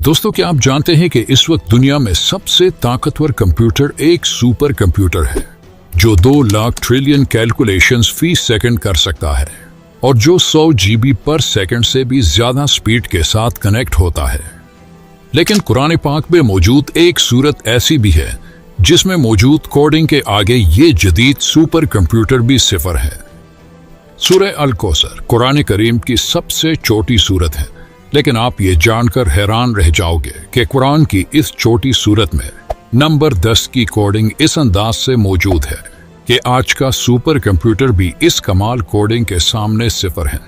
दोस्तों, क्या आप जानते हैं कि इस वक्त दुनिया में सबसे ताकतवर कंप्यूटर एक सुपर कंप्यूटर है जो 2 लाख ट्रिलियन कैलकुलेशंस फी सेकंड कर सकता है और जो 100 GB पर सेकंड से भी ज्यादा स्पीड के साथ कनेक्ट होता है। लेकिन कुरान पाक में मौजूद एक सूरत ऐसी भी है जिसमें मौजूद कोडिंग के आगे ये जदीद सुपर कंप्यूटर भी सिफर है। सूरह अल कौसर कुरान करीम की सबसे छोटी सूरत है, लेकिन आप ये जानकर हैरान रह जाओगे कि कुरान की इस छोटी सूरत में नंबर 10 की कोडिंग इस अंदाज से मौजूद है कि आज का सुपर कंप्यूटर भी इस कमाल कोडिंग के सामने सिफर है।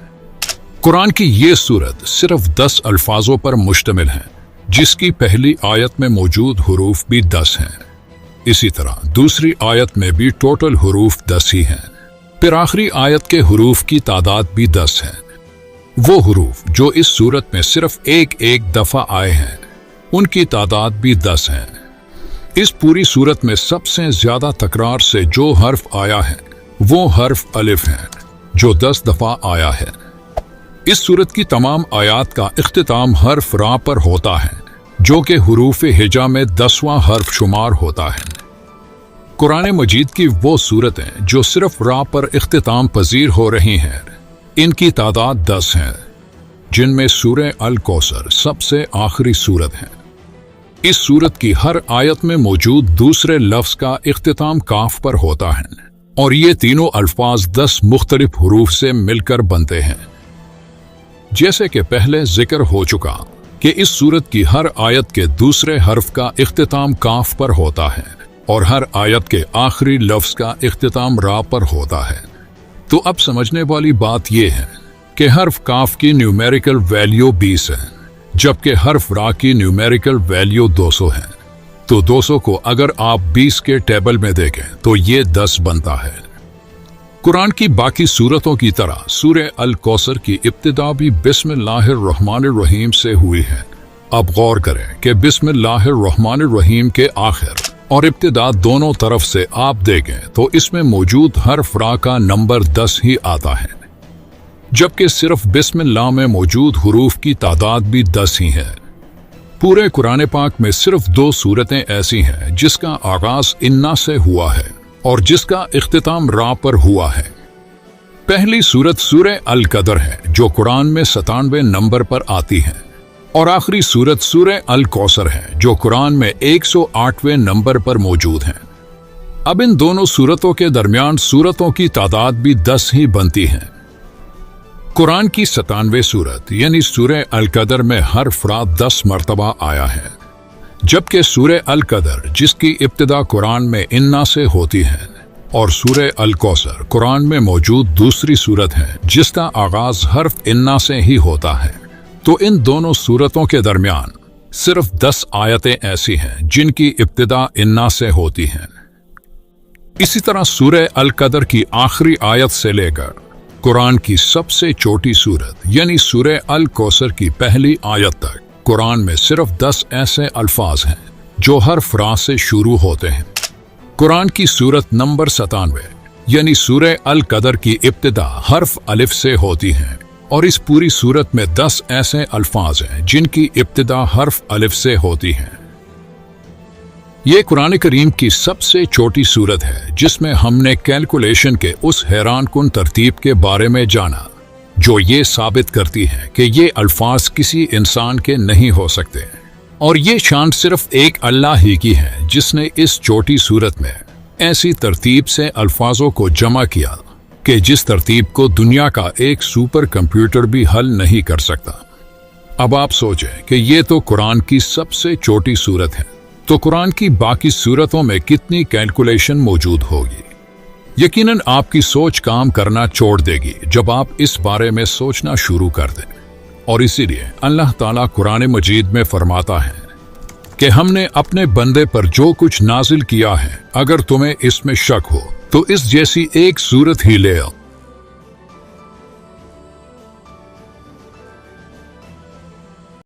कुरान की ये सूरत सिर्फ 10 अल्फाजों पर मुश्तमिल है, जिसकी पहली आयत में मौजूद हुरूफ भी 10 हैं। इसी तरह दूसरी आयत में भी टोटल हुरूफ 10 ही हैं। फिर आखिरी आयत के हुरूफ की तादाद भी 10 है। वो हुरूफ जो इस सूरत में सिर्फ एक दफा आए हैं, उनकी तादाद भी 10 है। इस पूरी सूरत में सबसे ज्यादा तकरार से जो हर्फ आया है वो हर्फ अलिफ है, जो 10 दफा आया है। इस सूरत की तमाम आयात का इख्तिताम हर्फ रा पर होता है, जो कि हुरूफ हिजा में 10वां हर्फ शुमार होता है। कुरान मजीद की वो सूरतें जो सिर्फ रा पर इख्तिताम पजीर हो रही हैं, इनकी तादाद 10 है, जिनमें सूरह अल कौसर सबसे आखिरी सूरत है। इस सूरत की हर आयत में मौजूद दूसरे लफ्ज का इख्तिताम काफ पर होता है और ये तीनों अल्फाज 10 मुख्तलिफ हुरूफ से मिलकर बनते हैं। जैसे कि पहले जिक्र हो चुका कि इस सूरत की हर आयत के दूसरे हर्फ का इख्तिताम काफ पर होता है और हर आयत के आखिरी लफ्ज का इख्तिताम रा पर होता है। तो अब समझने वाली बात यह है कि हर्फ काफ की न्यूमेरिकल वैल्यू 20 है, जबकि हर्फ रा की न्यूमेरिकल वैल्यू 200 है। तो 200 को अगर आप 20 के टेबल में देखें तो ये 10 बनता है। कुरान की बाकी सूरतों की तरह सूरह अल कौसर की इब्तिदा भी बिस्मिल्लाहिर्रहमानिर्रहीम से हुई है। अब गौर करें कि बिस्मिल्लाहिर्रहमानिर्रहीम के आखिर और इब्तिदा दोनों तरफ से आप देखें तो इसमें मौजूद हर्फ रा का नंबर 10 ही आता है, जबकि सिर्फ बिस्मिल्लाह में मौजूद हुरूफ की तादाद भी 10 ही है। पूरे कुरान पाक में सिर्फ 2 सूरतें ऐसी हैं जिसका आगाज इन्ना से हुआ है और जिसका इख्तिताम रा पर हुआ है। पहली सूरत सूरह अल कदर है, जो कुरान में 97 नंबर पर आती है, और आखिरी सूरत सूरह अल कौसर है, जो कुरान में 108वें नंबर पर मौजूद है। अब इन दोनों सूरतों के दरमियान सूरतों की तादाद भी 10 ही बनती है। कुरान की 97वें सूरत यानी सूरह अल कदर में हर्फ रा 10 मरतबा आया है, जबकि सूरह अल कदर जिसकी इब्तिदा कुरान में इन्ना से होती है और सूरह अल कौसर कुरान में मौजूद दूसरी सूरत है जिसका आगाज हर्फ इन्ना से ही होता है। तो इन दोनों सूरतों के दरमियान सिर्फ 10 आयतें ऐसी हैं जिनकी इब्तिदा इन्ना से होती हैं। इसी तरह सूरह अल कदर की आखिरी आयत से लेकर कुरान की सबसे छोटी सूरत यानी सूरह अल कौसर की पहली आयत तक कुरान में सिर्फ 10 ऐसे अल्फाज हैं जो हर्फ रा से शुरू होते हैं। कुरान की सूरत नंबर 97 यानी सूरह अल कदर की इब्तिदा हर्फ अलिफ से होती है और इस पूरी सूरत में 10 ऐसे अल्फाज हैं जिनकी इब्तिदा हर्फ अलिफ से होती है। ये कुरान करीम की सबसे छोटी सूरत है जिसमें हमने कैलकुलेशन के उस हैरानकुन तरतीब के बारे में जाना जो ये साबित करती है कि ये अल्फाज किसी इंसान के नहीं हो सकते, और ये शान सिर्फ एक अल्लाह ही की है जिसने इस छोटी सूरत में ऐसी तरतीब से अल्फाजों को जमा किया कि जिस तरतीब को दुनिया का एक सुपर कंप्यूटर भी हल नहीं कर सकता। अब आप सोचें कि ये तो कुरान की सबसे छोटी सूरत है, तो कुरान की बाकी सूरतों में कितनी कैलकुलेशन मौजूद होगी। यकीनन आपकी सोच काम करना छोड़ देगी जब आप इस बारे में सोचना शुरू कर दें। और इसीलिए अल्लाह ताला कुरान मजीद में फरमाता है कि हमने अपने बंदे पर जो कुछ नाजिल किया है, अगर तुम्हें इसमें शक हो तो इस जैसी एक सूरत ही ले आओ